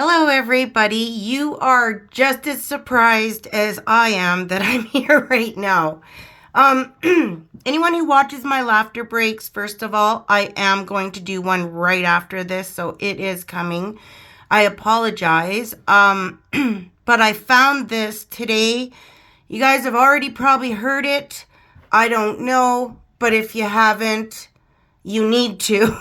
Hello, everybody. You are just as surprised as I am that I'm here right now. Anyone who watches my laughter breaks, first of all, I am going to do one right after this, so it is coming. I apologize. But I found this today. You guys have already probably heard it. I don't know, but if you haven't, you need to.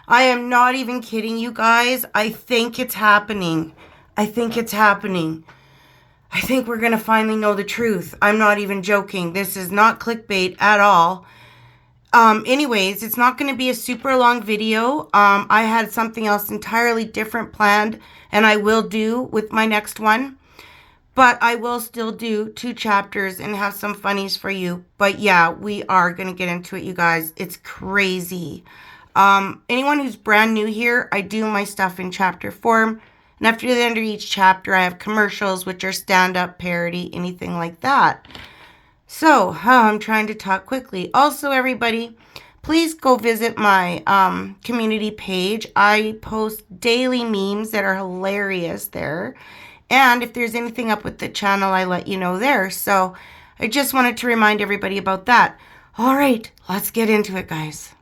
I am not even kidding you guys. I think it's happening. I think it's happening. I think we're going to finally know the truth. I'm not even joking. This is not clickbait at all. Anyways, it's not going to be a super long video. I had something else entirely different planned, and I will do with my next one. But I will still do 2 chapters and have some funnies for you. But yeah, we are going to get into it, you guys. It's crazy. Anyone who's brand new here, I do my stuff in chapter form. And after the end of each chapter, I have commercials, which are stand-up, parody, anything like that. So, I'm trying to talk quickly. Also, everybody, please go visit my community page. I post daily memes that are hilarious there. And if there's anything up with the channel, I let you know there. So I just wanted to remind everybody about that. All right, let's get into it, guys.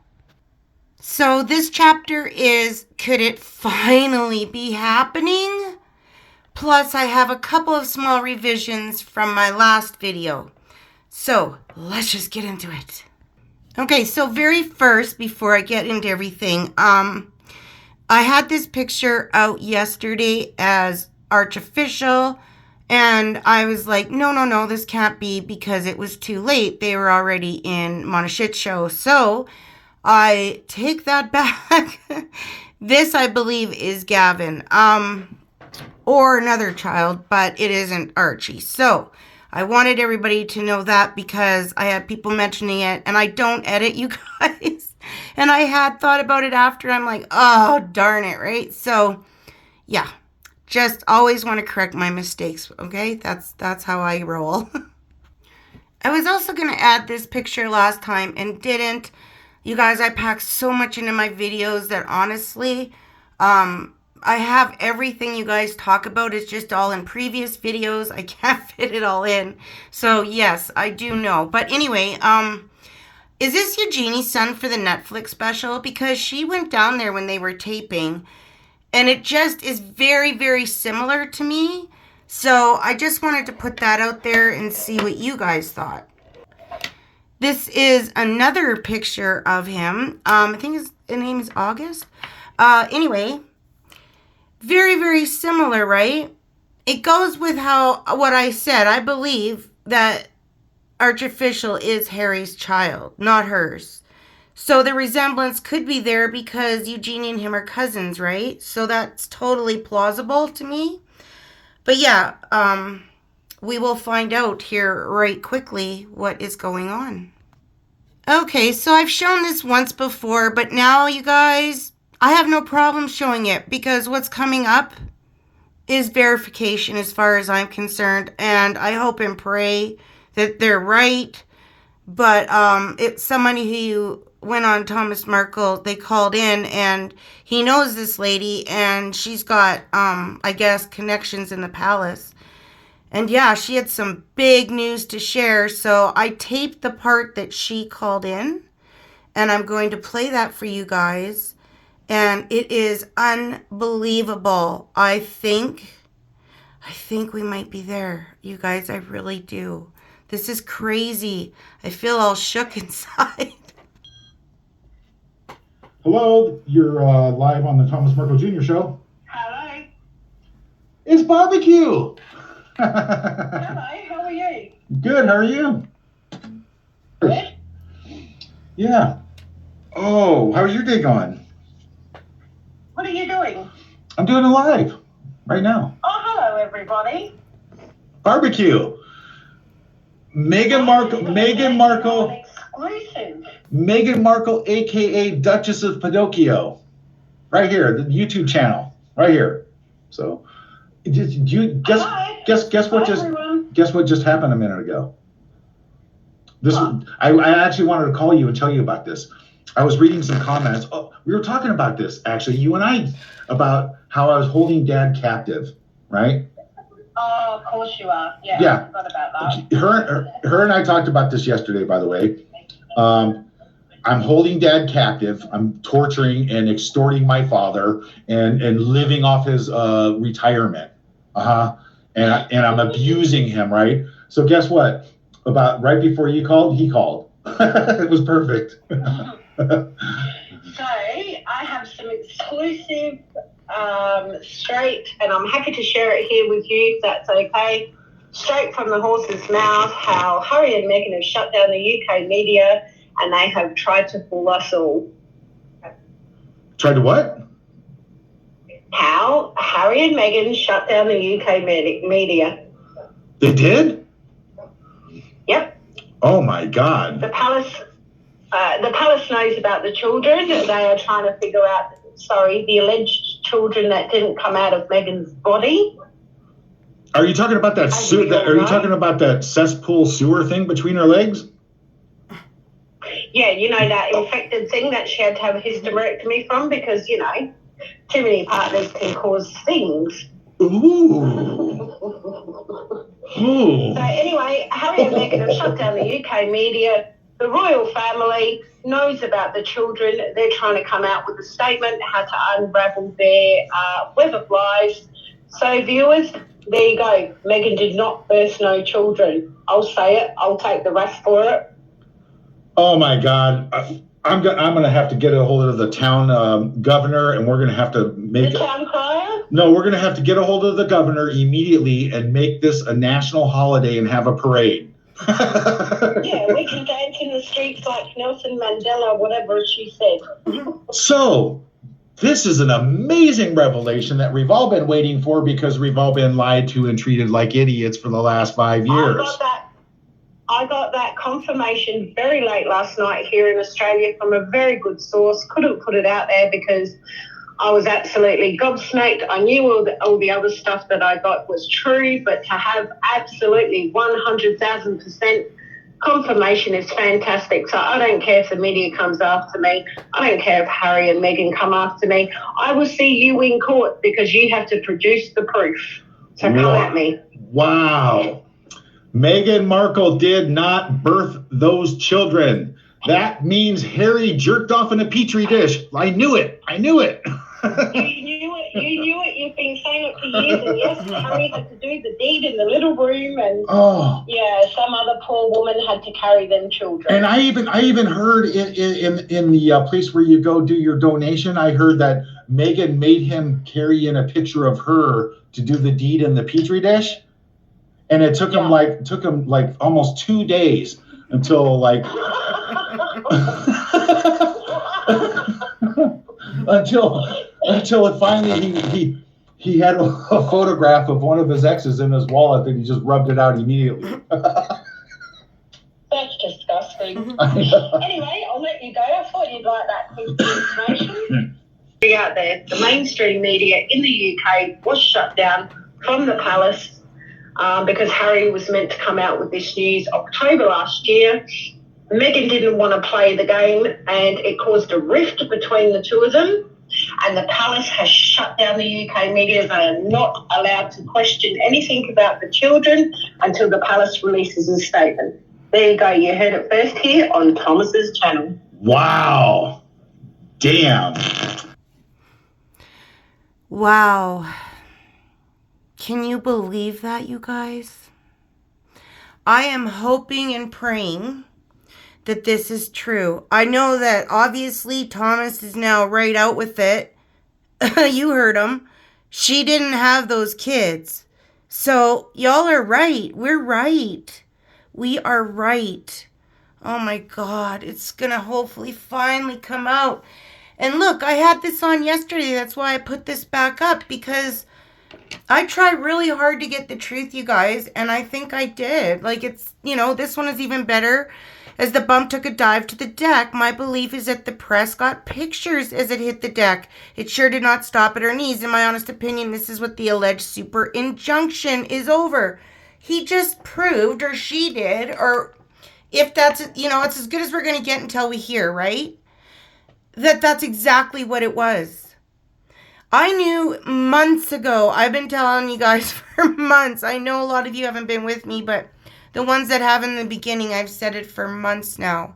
So this chapter is, could it finally be happening? Plus, I have a couple of small revisions from my last video. So let's just get into it. Okay, so very first, before I get into everything, I had this picture out yesterday as artificial, and I was like, no, this can't be, because it was too late. They were already in on a shit show. So I take that back. This, I believe, is Gavin, or another child, but it isn't Archie. So I wanted everybody to know that, because I had people mentioning it, and I don't edit, you guys. And I had thought about it after. I'm like, oh, darn it, right? So yeah. Just always want to correct my mistakes, okay? That's how I roll. I was also going to add this picture last time and didn't. You guys, I packed so much into my videos that honestly, I have everything you guys talk about. It's just all in previous videos. I can't fit it all in. So yes, I do know. But anyway, is this Eugenie's son for the Netflix special? Because she went down there when they were taping. And it just is very, very similar to me. So I just wanted to put that out there and see what you guys thought. This is another picture of him. I think his name is August. Anyway, very, very similar, right? It goes with what I said. I believe that Artificial is Harry's child, not hers. So the resemblance could be there because Eugenie and him are cousins, right? So that's totally plausible to me. But yeah, we will find out here right quickly what is going on. Okay, so I've shown this once before, but now, you guys, I have no problem showing it, because what's coming up is verification as far as I'm concerned. And I hope and pray that they're right. But it's somebody who went on Thomas Markle. They called in, and he knows this lady, and she's got, I guess, connections in the palace. And yeah, she had some big news to share. So I taped the part that she called in, and I'm going to play that for you guys. And it is unbelievable. I think we might be there. You guys, I really do. This is crazy. I feel all shook inside. Hello, you're live on the Thomas Markle Jr. show. Hello. It's barbecue. Hello, how are you? Good, how are you? Good. Yeah. Oh, how's your day going? What are you doing? I'm doing it live right now. Oh, hello, everybody. Barbecue. Meghan Markle, Exclusive. Meghan Markle, aka Duchess of Pinocchio, right here, the YouTube channel, right here. So, guess what just happened a minute ago. I actually wanted to call you and tell you about this. I was reading some comments. Oh, we were talking about this, actually, you and I, about how I was holding Dad captive, right? Oh, of course you are. Yeah. Yeah. I forgot about that. Her and I talked about this yesterday, by the way. I'm holding Dad captive. I'm torturing and extorting my father and living off his retirement. And I'm abusing him, right? So guess what? About right before you called, he called. It was perfect. So I have some exclusive straight, and I'm happy to share it here with you if that's okay. Straight from the horse's mouth, how Harry and Meghan have shut down the UK media and they have tried to fool us all. Tried to what? How Harry and Meghan shut down the UK media. They did? Yep. Oh my God. The palace knows about the children. They are trying to figure out, the alleged children that didn't come out of Meghan's body. Are you talking about that are you talking about that cesspool sewer thing between her legs? Yeah, you know, that infected thing that she had to have a hysterectomy from because, you know, too many partners can cause things. Ooh. So anyway, Harry and Meghan have shut down the UK media. The royal family knows about the children. They're trying to come out with a statement how to unravel their web of lies. So viewers, there you go. Meghan did not birth no children. I'll say it. I'll take the rest for it. Oh my God. I'm gonna have to get a hold of the town governor, and we're gonna have to make the town crier. No, we're gonna have to get a hold of the governor immediately and make this a national holiday and have a parade. Yeah, we can dance in the streets like Nelson Mandela, whatever she said. So, this is an amazing revelation that we've all been waiting for because we've all been lied to and treated like idiots for the last 5 years. I got that confirmation very late last night here in Australia from a very good source. Couldn't put it out there because I was absolutely gobsmacked. I knew all the other stuff that I got was true, but to have absolutely 100,000% confirmation is fantastic. So I don't care if the media comes after me. I don't care if Harry and Meghan come after me. I will see you in court because you have to produce the proof. So come at me. Wow. Meghan Markle did not birth those children. That means Harry jerked off in a petri dish. I knew it. You knew it. You've been saying it for years. And yes, Harry had to do the deed in the little room, and some other poor woman had to carry them children. And I even heard in the place where you go do your donation, I heard that Meghan made him carry in a picture of her to do the deed in the petri dish. And it took him like almost 2 days until until it finally he had a photograph of one of his exes in his wallet and he just rubbed it out immediately. That's disgusting. Anyway, I'll let you go. I thought you'd like that piece of information. Out there, the mainstream media in the UK was shut down from the palace. Because Harry was meant to come out with this news October last year. Meghan didn't want to play the game and it caused a rift between the two of them. And the palace has shut down the UK media. They are not allowed to question anything about the children until the palace releases a statement. There you go. You heard it first here on Thomas's channel. Wow. Damn. Wow. Can you believe that, you guys? I am hoping and praying that this is true. I know that obviously Thomas is now right out with it. You heard him. She didn't have those kids. So y'all are right. We're right. We are right. Oh my God. It's going to hopefully finally come out. And look, I had this on yesterday. That's why I put this back up, because I tried really hard to get the truth, you guys, and I think I did. Like, it's, you know, this one is even better. As the bump took a dive to the deck, my belief is that the press got pictures as it hit the deck. It sure did not stop at her knees. In my honest opinion, this is what the alleged super injunction is over. He just proved, or she did, or if that's, you know, it's as good as we're going to get until we hear, right? that that's exactly what it was. I knew months ago. I've been telling you guys for months. I know a lot of you haven't been with me, but the ones that have in the beginning, I've said it for months now,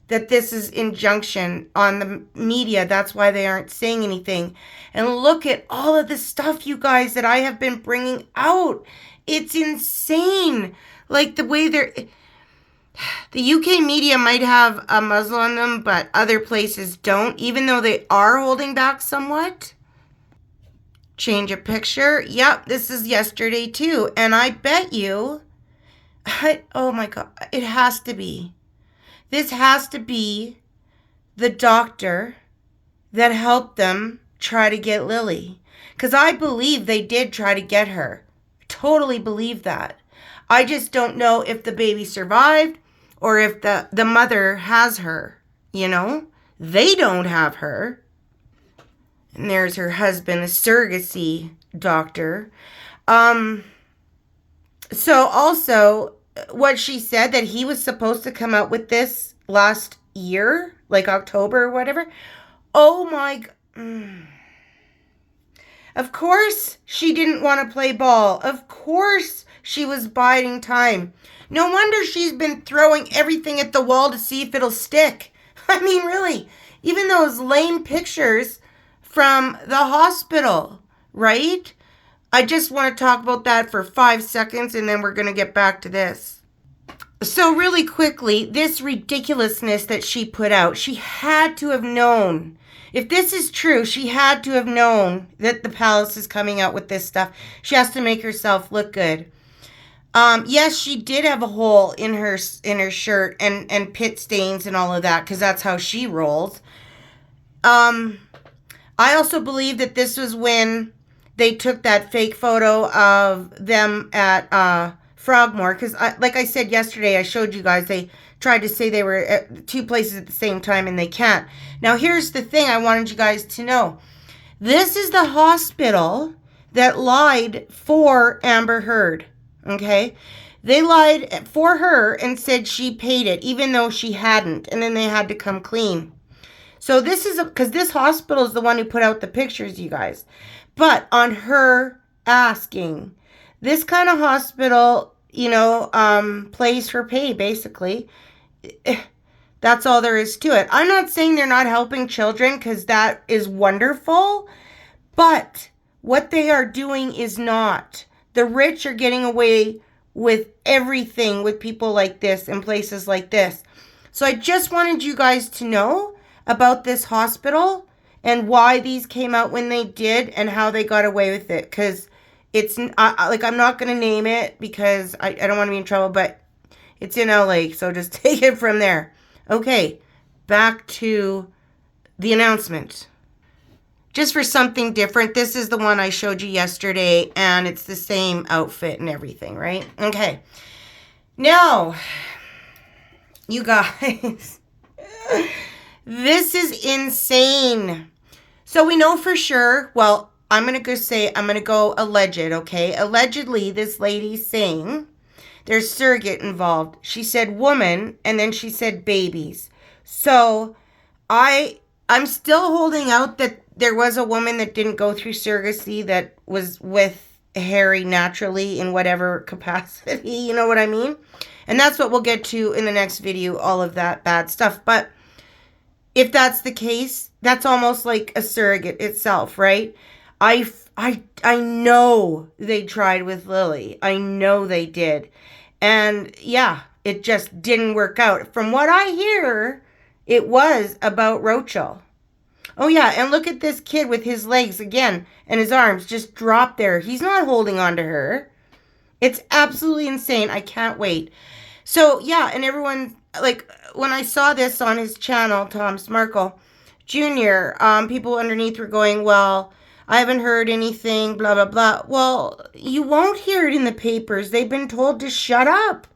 that this is injunction on the media. That's why they aren't saying anything. And look at all of the stuff, you guys, that I have been bringing out. It's insane. Like the way they're... The UK media might have a muzzle on them, but other places don't, even though they are holding back somewhat. Change a picture. Yep, this is yesterday too. And I bet you... oh my God, it has to be. This has to be the doctor that helped them try to get Lily. Because I believe they did try to get her. Totally believe that. I just don't know if the baby survived or if the mother has her, you know? They don't have her. And there's her husband, a surrogacy doctor. So also, what she said, that he was supposed to come out with this last year, like October or whatever. Oh my... Of course she didn't want to play ball. Of course she was biding time. No wonder she's been throwing everything at the wall to see if it'll stick. I mean, really, even those lame pictures from the hospital, right? I just want to talk about that for 5 seconds and then we're going to get back to this. So really quickly, this ridiculousness that she put out, she had to have known. If this is true, she had to have known that the palace is coming out with this stuff. She has to make herself look good. Yes, she did have a hole in her shirt and pit stains and all of that, because that's how she rolls. I also believe that this was when they took that fake photo of them at Frogmore, because like I said yesterday, I showed you guys, they tried to say they were at 2 places at the same time, and they can't. Now, here's the thing I wanted you guys to know. This is the hospital that lied for Amber Heard, okay? They lied for her and said she paid it, even though she hadn't, and then they had to come clean. So this is, because this hospital is the one who put out the pictures, you guys. But on her asking, this kind of hospital, you know, plays for pay, basically. That's all there is to it. I'm not saying they're not helping children, because that is wonderful. But what they are doing is not. The rich are getting away with everything with people like this and places like this. So I just wanted you guys to know about this hospital and why these came out when they did and how they got away with it. Because it's, like, I'm not going to name it because I don't want to be in trouble, but it's in LA, so just take it from there. Okay, back to the announcement. Just for something different, this is the one I showed you yesterday, and it's the same outfit and everything, right? Okay. Now, you guys, this is insane. So we know for sure, well, I'm going to go alleged, okay? Allegedly, this lady's saying there's surrogate involved. She said woman, and then she said babies. So I'm still holding out that there was a woman that didn't go through surrogacy that was with Harry naturally in whatever capacity, you know what I mean? And that's what we'll get to in the next video, all of that bad stuff. But if that's the case, that's almost like a surrogate itself, right? I know they tried with Lily. I know they did. And yeah, it just didn't work out. From what I hear, it was about Rochelle. Oh yeah, and look at this kid with his legs again and his arms just dropped there. He's not holding on to her. It's absolutely insane. I can't wait. So yeah, and everyone, like, when I saw this on his channel, Thomas Markle Jr., people underneath were going, well, I haven't heard anything, blah, blah, blah. Well, you won't hear it in the papers. They've been told to shut up.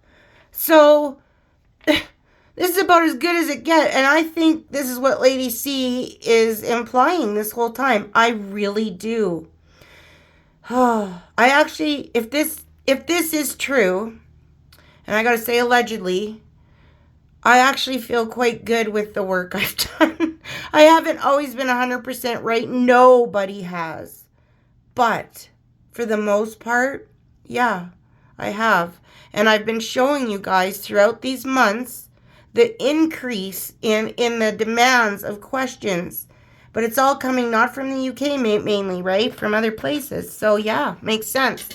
So this is about as good as it gets. And I think this is what Lady C is implying this whole time. I really do. I actually, if this is true, and I got to say allegedly, I actually feel quite good with the work I've done. I haven't always been 100% right. Nobody has. But for the most part, yeah, I have. And I've been showing you guys throughout these months the increase in the demands of questions. But it's all coming not from the UK mainly, right? From other places. So yeah, makes sense.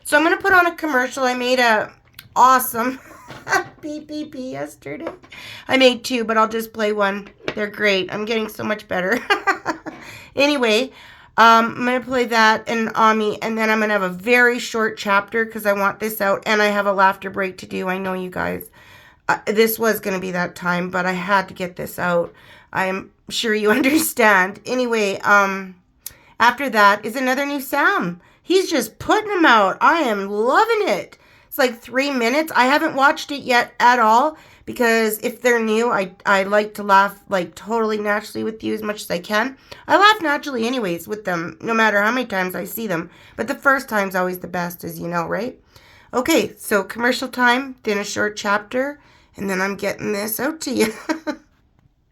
So I'm going to put on a commercial. I made a awesome PPP yesterday. I made two, but I'll just play one. They're great. I'm getting so much better. Anyway, I'm going to play that and Ami, and then I'm going to have a very short chapter because I want this out, and I have a laughter break to do. I know you guys. This was going to be that time, but I had to get this out. I'm sure you understand. Anyway, after that is another new sound. He's just putting them out. I am loving it. It's like 3 minutes. I haven't watched it yet at all because if they're new, I like to laugh like totally naturally with you as much as I can. I laugh naturally anyways with them, no matter how many times I see them. But the first time's always the best, as you know, right? Okay, so commercial time, then a short chapter, and then I'm getting this out to you.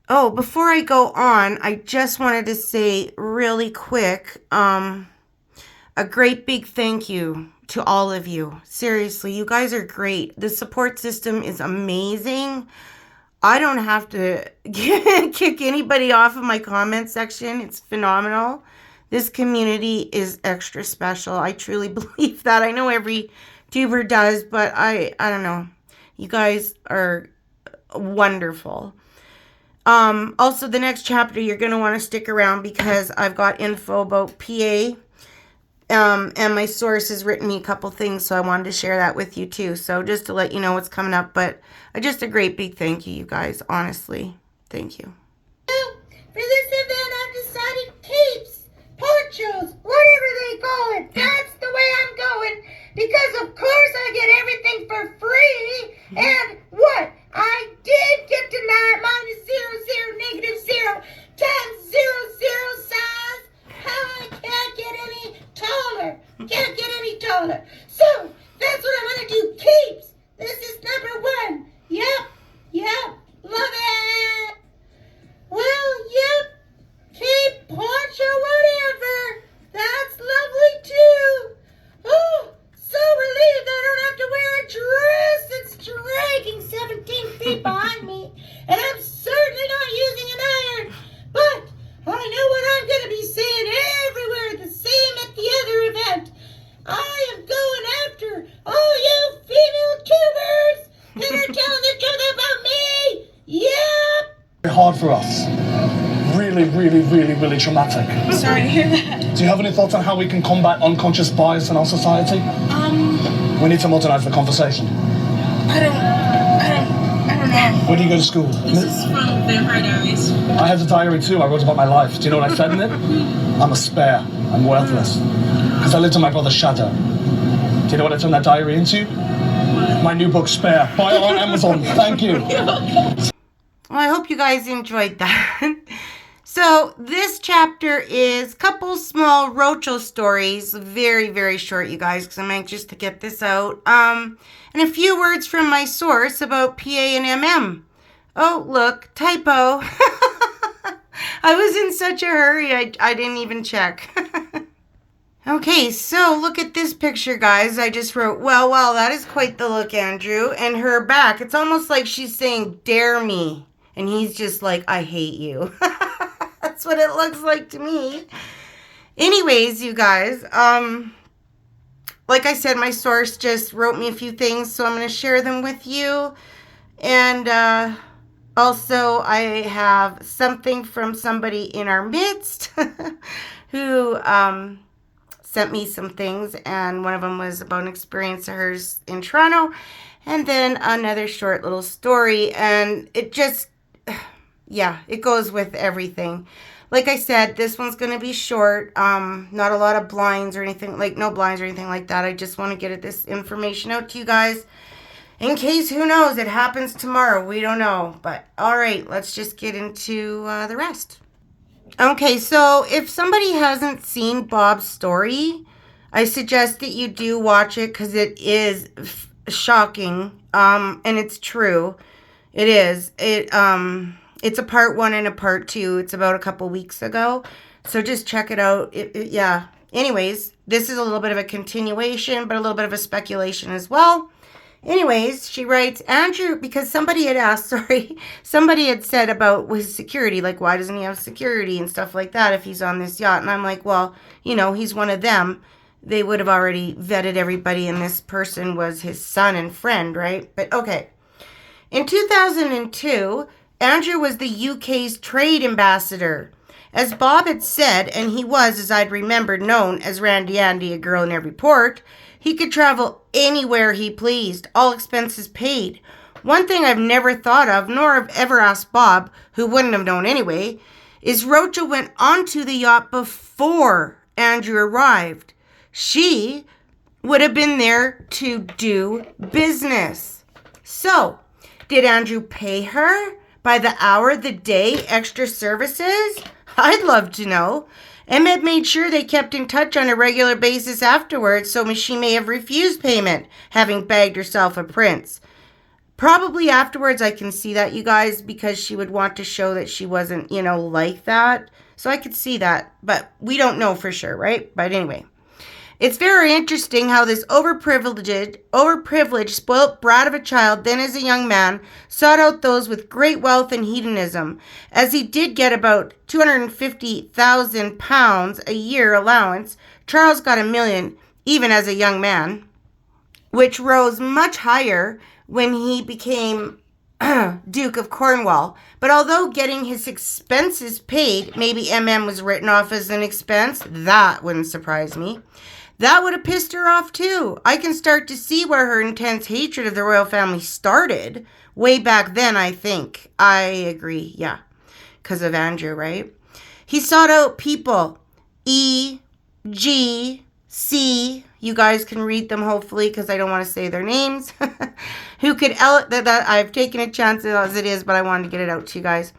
Oh, before I go on, I just wanted to say really quick, a great big thank you to all of you. Seriously, you guys are great. The support system is amazing. I don't have to kick anybody off of my comment section. It's phenomenal. This community is extra special. I truly believe that. I know every tuber does, but I don't know. You guys are wonderful. Also, the next chapter, you're going to want to stick around because I've got info about PA. And my source has written me a couple things, so I wanted to share that with you too. So just to let you know what's coming up, but just a great big thank you guys. Honestly, thank you. For this event, I've decided capes, ponchos, whatever they call it. That's the way I'm going because, of course, I get everything for free. And what? I did get to minus 0, 0, -0 times 0, 0 size. I can't get any taller. Can't get any taller. So, that's what I'm going to do. Capes. This is number 1. Yep. Love it. Well, yep. Cape, poncho, whatever. That's lovely too. Oh, so relieved I don't have to wear a dress that's dragging 17 feet behind me. And I'm certainly not using an iron. But I know what I'm going to be saying everywhere, the same at the other event. I am going after all you female tubers that are telling the truth about me. Yep. Hard for us. Really traumatic. Sorry to hear that. Do you have any thoughts on how we can combat unconscious bias in our society? We need to modernize the conversation. I don't know. Where do you go to school? This is from Vampire Diaries. I have a diary too. I wrote about my life. Do you know what I said in it? I'm a spare. I'm worthless. Because I lived in my brother's shadow. Do you know what I turned that diary into? My new book, Spare. Buy it on Amazon. Thank you. Well, I hope you guys enjoyed that. So this chapter is a couple small Rocho stories, very short, you guys, because I'm anxious to get this out. And a few words from my source about PA and MM. Oh, look, typo. I was in such a hurry, I didn't even check. Okay, so look at this picture, guys. I just wrote, well, that is quite the look, Andrew. And her back, it's almost like she's saying, dare me. And he's just like, I hate you. That's what it looks like to me. Anyways, you guys, like I said, my source just wrote me a few things, so I'm going to share them with you. And also, I have something from somebody in our midst who sent me some things, and one of them was about an experience of hers in Toronto, and then another short little story, and it just, yeah, it goes with everything. Like I said, this one's going to be short, not a lot of blinds or anything, like no blinds or anything like that. I just want to get this information out to you guys in case, who knows, it happens tomorrow. We don't know, but all right, let's just get into the rest. Okay, so if somebody hasn't seen Bob's story, I suggest that you do watch it because it is shocking, and it's true. It is. It's a part 1 and a part 2. It's about a couple weeks ago. So just check it out. Yeah. Anyways, this is a little bit of a continuation, but a little bit of a speculation as well. Anyways, she writes, Andrew, because somebody had asked, somebody had said about his security, like, why doesn't he have security and stuff like that if he's on this yacht? And I'm like, well, you know, he's one of them. They would have already vetted everybody, and this person was his son and friend, right? But okay. In 2002, Andrew was the UK's trade ambassador. As Bob had said, and he was, as I'd remembered, known as Randy Andy, a girl in every port, he could travel anywhere he pleased, all expenses paid. One thing I've never thought of, nor have ever asked Bob, who wouldn't have known anyway, is Rocha went onto the yacht before Andrew arrived. She would have been there to do business. So, did Andrew pay her by the hour, the day, extra services? I'd love to know. Emmett made sure they kept in touch on a regular basis afterwards, so she may have refused payment, having bagged herself a prince. Probably afterwards I can see that, you guys, because she would want to show that she wasn't, you know, like that. So I could see that, but we don't know for sure, right? But anyway. It's very interesting how this overprivileged, spoilt brat of a child, then as a young man, sought out those with great wealth and hedonism. As he did get about £250,000 a year allowance, Charles got $1 million, even as a young man, which rose much higher when he became Duke of Cornwall. But although getting his expenses paid, maybe MM was written off as an expense, that wouldn't surprise me. That would have pissed her off too. I can start to see where her intense hatred of the royal family started. Way back then, I think. I agree, yeah. Because of Andrew, right? He sought out people. E, G, C. You guys can read them, hopefully, because I don't want to say their names. Who could, that I've taken a chance as it is, but I wanted to get it out to you guys.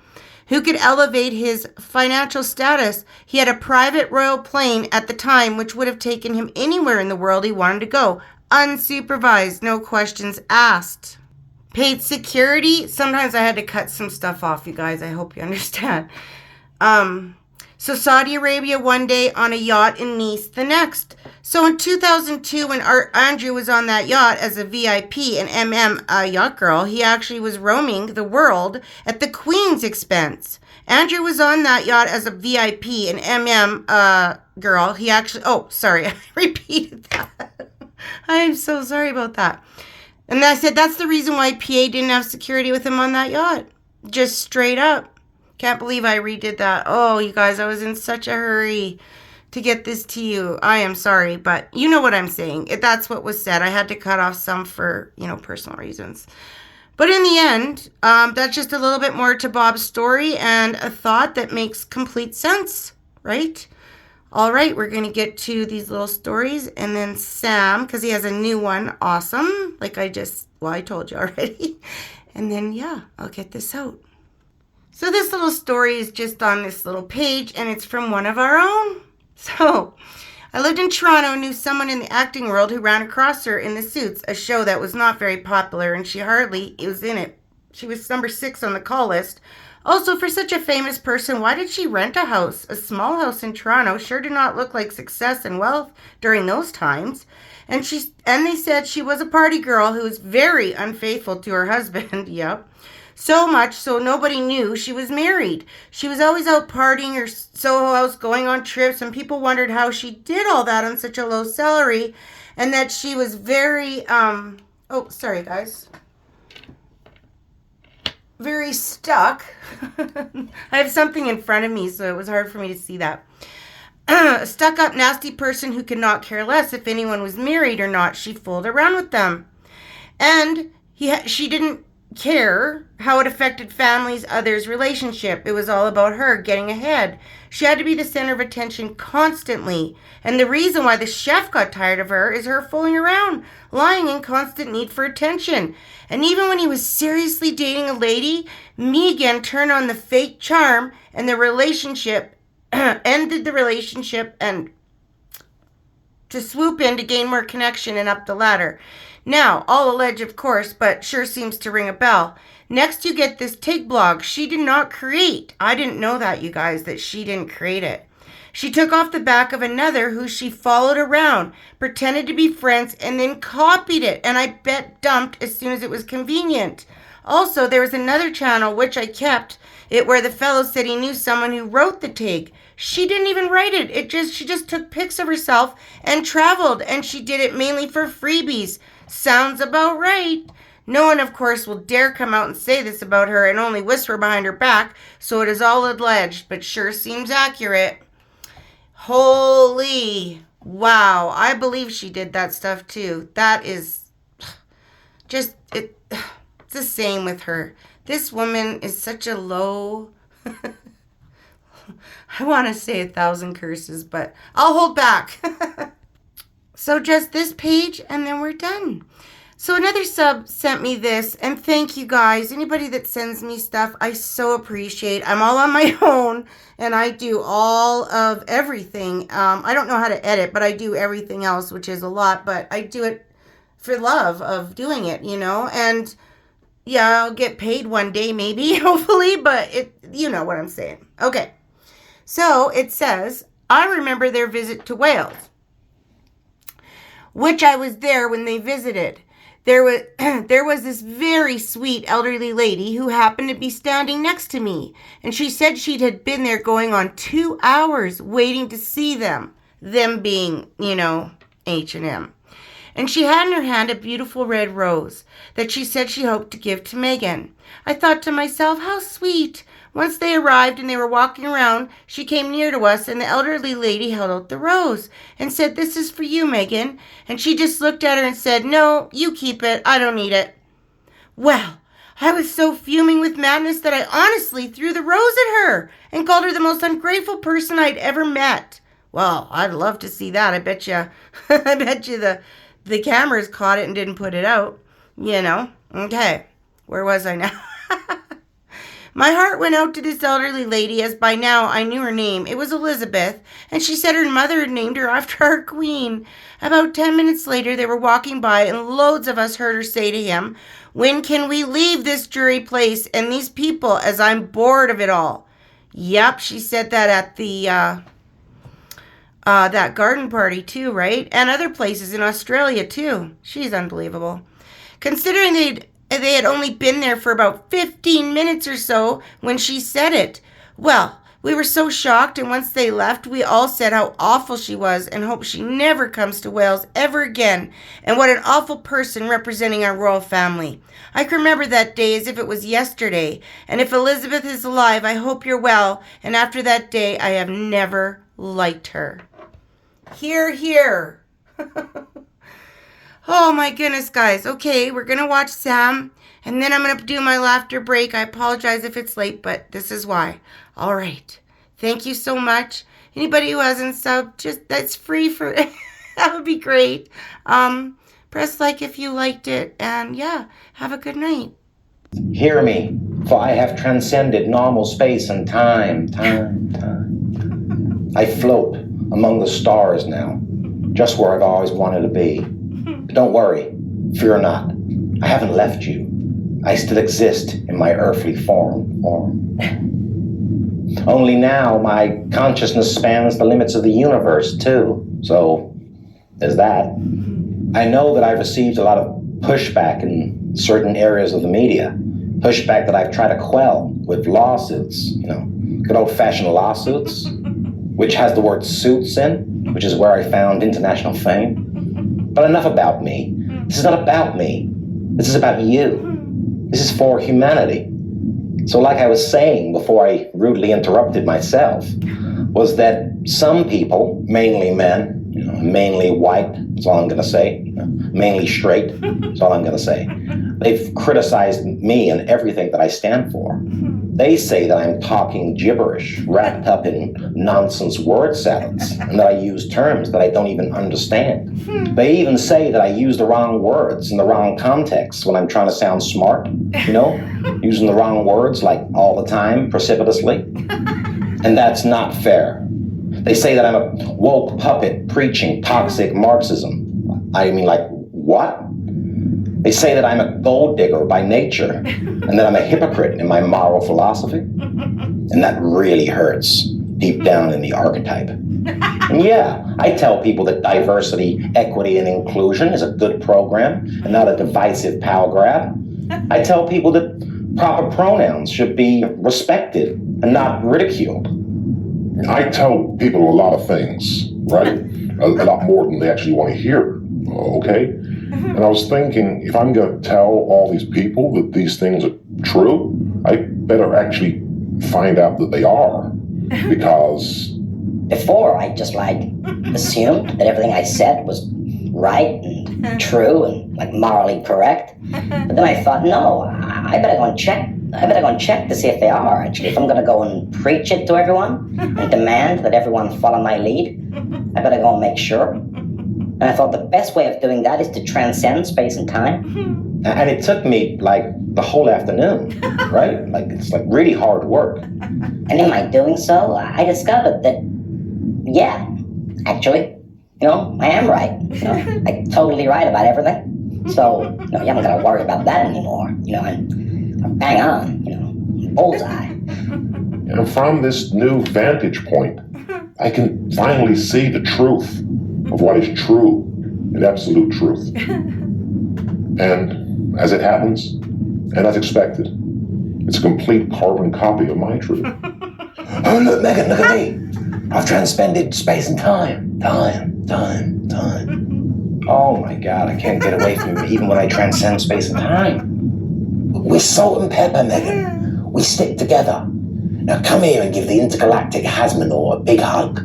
Who could elevate his financial status. He had a private royal plane at the time, which would have taken him anywhere in the world he wanted to go. Unsupervised, no questions asked. Paid security. Sometimes I had to cut some stuff off, you guys. I hope you understand. So Saudi Arabia one day, on a yacht in Nice the next. So in 2002, when Andrew was on that yacht as a VIP and MM yacht girl, he actually was roaming the world at the Queen's expense. Andrew was on that yacht as a VIP and MM girl. He actually, oh, sorry, I repeated that. I'm so sorry about that. And I said that's the reason why PA didn't have security with him on that yacht. Just straight up. Can't believe I redid that. Oh, you guys, I was in such a hurry to get this to you. I am sorry, but you know what I'm saying. That's what was said. I had to cut off some for, you know, personal reasons. But in the end, that's just a little bit more to Bob's story and a thought that makes complete sense, right? All right, we're going to get to these little stories. And then Sam, because he has a new one, awesome. Like I told you already. And then, yeah, I'll get this out. So this little story is just on this little page, and it's from one of our own. So, I lived in Toronto, knew someone in the acting world who ran across her in The Suits, a show that was not very popular, and she hardly was in it. She was number 6 on the call list. Also, for such a famous person, why did she rent a house? A small house in Toronto sure did not look like success and wealth during those times. And they said she was a party girl who was very unfaithful to her husband. Yep. So much so nobody knew she was married. She was always out partying her Soho house, going on trips, and people wondered how she did all that on such a low salary, and that she was very, oh, sorry guys. Very stuck. I have something in front of me, so it was hard for me to see that. A stuck-up, nasty person who could not care less if anyone was married or not. She fooled around with them. And she didn't care how it affected families, others' relationship. It was all about her getting ahead. She had to be the center of attention constantly. And the reason why the chef got tired of her is her fooling around, lying in constant need for attention. And even when he was seriously dating a lady, Megan turned on the fake charm and the relationship ended the relationship and to swoop in to gain more connection and up the ladder. Now, all alleged, of course, but sure seems to ring a bell. Next, you get this Tig blog she did not create. I didn't know that, you guys, that she didn't create it. She took off the back of another who she followed around, pretended to be friends, and then copied it, and I bet dumped as soon as it was convenient. Also, there was another channel, which I kept, it where the fellow said he knew someone who wrote the Tig. She didn't even write it. She just took pics of herself and traveled, and she did it mainly for freebies. Sounds about right. No one, of course, will dare come out and say this about her and only whisper behind her back, so it is all alleged, but sure seems accurate. Holy wow. I believe she did that stuff too. That is just, it's the same with her. This woman is such a low, I want to say 1,000 curses, but I'll hold back. So just this page and then we're done. So another sub sent me this, and thank you guys. Anybody that sends me stuff, I so appreciate. I'm all on my own, and I do all of everything. I don't know how to edit, but I do everything else, which is a lot, but I do it for love of doing it, you know, and yeah, I'll get paid one day maybe, hopefully, but you know what I'm saying. Okay, so it says, I remember their visit to Wales, which I was there when they visited. There was this very sweet elderly lady who happened to be standing next to me, and she said she had been there going on 2 hours waiting to see them being, you know, H&M. And she had in her hand a beautiful red rose that she said she hoped to give to Megan. I thought to myself, how sweet. Once they arrived and they were walking around, she came near to us, and the elderly lady held out the rose and said, this is for you, Megan. And she just looked at her and said, no, you keep it. I don't need it. Well, I was so fuming with madness that I honestly threw the rose at her and called her the most ungrateful person I'd ever met. Well, I'd love to see that. I bet you the cameras caught it and didn't put it out, you know. Okay, where was I now? My heart went out to this elderly lady, as by now I knew her name. It was Elizabeth, and she said her mother had named her after our queen. About 10 minutes later, they were walking by, and loads of us heard her say to him, when can we leave this dreary place and these people, as I'm bored of it all? Yep, she said that at the that garden party too, right? And other places in Australia too. She's unbelievable. Considering they had only been there for about 15 minutes or so when she said it. Well, we were so shocked, and once they left, we all said how awful she was and hope she never comes to Wales ever again, and what an awful person representing our royal family. I can remember that day as if it was yesterday, and if Elizabeth is alive, I hope you're well, and after that day, I have never liked her. Hear, hear. Oh my goodness, guys. Okay, we're going to watch Sam, and then I'm going to do my laughter break. I apologize if it's late, but this is why. All right. Thank you so much. Anybody who hasn't subbed, just that's free for that would be great. Press like if you liked it, and yeah, have a good night. Hear me, for I have transcended normal space and time. I float among the stars now, just where I've always wanted to be. But don't worry, fear not. I haven't left you. I still exist in my earthly form. Only now my consciousness spans the limits of the universe too. So there's that. I know that I've received a lot of pushback in certain areas of the media. Pushback that I've tried to quell with lawsuits, you know, good old-fashioned lawsuits, which has the word suits in, which is where I found international fame. But enough about me. This is not about me. This is about you. This is for humanity. So like I was saying before I rudely interrupted myself, was that some people, mainly men, you know, mainly white, that's all I'm going to say, you know, mainly straight, that's all I'm going to say, they've criticized me and everything that I stand for. They say that I'm talking gibberish, wrapped up in nonsense word salads, and that I use terms that I don't even understand. They even say that I use the wrong words in the wrong context when I'm trying to sound smart, you know, using the wrong words like all the time, precipitously. And that's not fair. They say that I'm a woke puppet preaching toxic Marxism. I mean, like, what? They say that I'm a gold digger by nature and that I'm a hypocrite in my moral philosophy. And that really hurts deep down in the archetype. And yeah, I tell people that diversity, equity, and inclusion is a good program and not a divisive power grab. I tell people that proper pronouns should be respected and not ridiculed. I tell people a lot of things, right? A lot more than they actually want to hear, okay? And I was thinking, if I'm going to tell all these people that these things are true, I better actually find out that they are, because... Before, I just, assumed that everything I said was right and true and, morally correct. But then I thought, no, I better go and check. I better go and check to see if they are, actually. If I'm going to go and preach it to everyone and demand that everyone follow my lead, I better go and make sure. And I thought the best way of doing that is to transcend space and time. And it took me, the whole afternoon, right? It's really hard work. And in my doing so, I discovered that, yeah, actually, I am right. I'm totally right about everything. So, you haven't got to worry about that anymore. I'm bang on, bullseye. And from this new vantage point, I can finally see the truth of what is true and absolute truth. And as it happens, and as expected, it's a complete carbon copy of my truth. Oh, look, Megan, look at me. I've transcended space and time. Time. Oh my God, I can't get away from you even when I transcend space and time. We're salt and pepper, Megan. We stick together. Now come here and give the intergalactic Hasmonor a big hug.